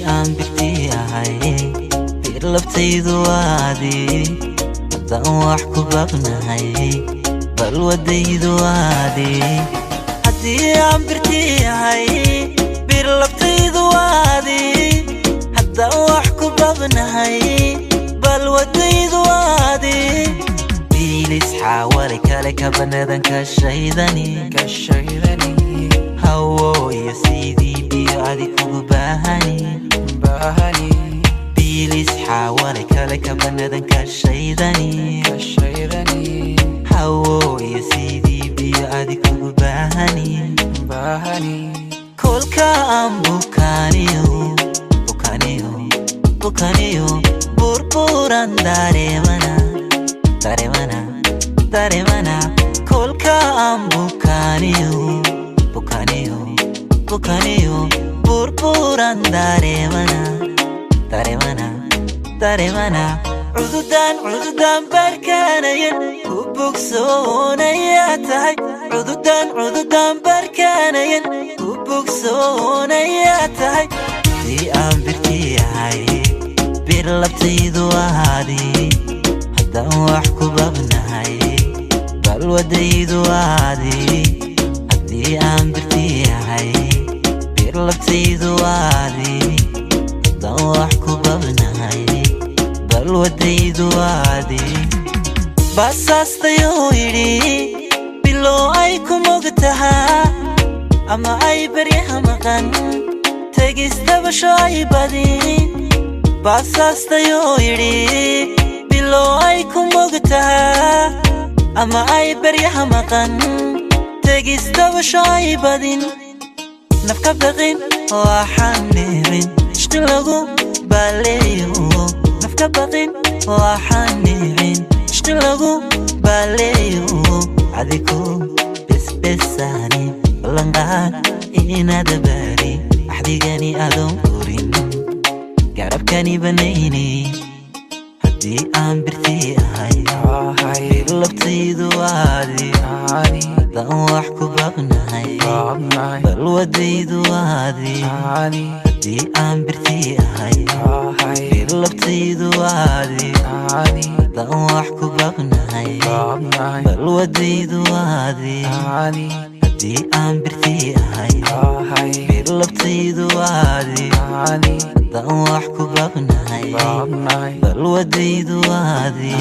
aan birtii ahay bir laftaydu waadi haddaan wax ku baqnahay bal wadaydu waadi haddii aan birtii ahay bir laftaydu waadi haddaan wax ku baqnahay bal wadaydu waadi bilis xaawali kale ka banadan ka shaydani hawo iyo sidii biyo adig ugu baahani bilis xaawali kale ka banadan ka shaydani hawo iyo sidii biyo adig ugu baahani kolka aan bukaniyo burburan daremana kolka aan bukaniyo burburan daremana cududan barkanayan ku bogsoonaya tahay cududan barkanayan ku bogsoonaya tahay haddii aan birtii ahay bir labtaydu waadi haddaan wax ku baqnahay bal wadaydu waadi haddii aan birtii ahay bir labtaydu waadi haddaan wax ku baqnahay bal wadaydu waadi basaastayuu yidhi bilow ay ku mogtahaa ama ay baryaha maqan tegistabasho ay badin basaastayuu yidhi bilow ay ku mogtahaa ama ay baryaha maqan tegistabasho ay badin nafka baqin waxaan dhibin ishqi lagu baaleeyo nafka baqin waxaan dhibin ishqi lagu baaleeyo adiku besbesani ballanqaad inaad baari axdigani adoon korin garabkani banayni haddii aan birtii ahay bir labtaydu waadi haddaan wax ku baqnahay bal wadaydu waadi haddii aan birtii ahay bir labtaydu waadi haddaan wax ku baqnahay bal wadaydu waadi haddii aan birtii ahay bir labtaydu waadi haddaan wax ku baqnahay bal wadaydu waadi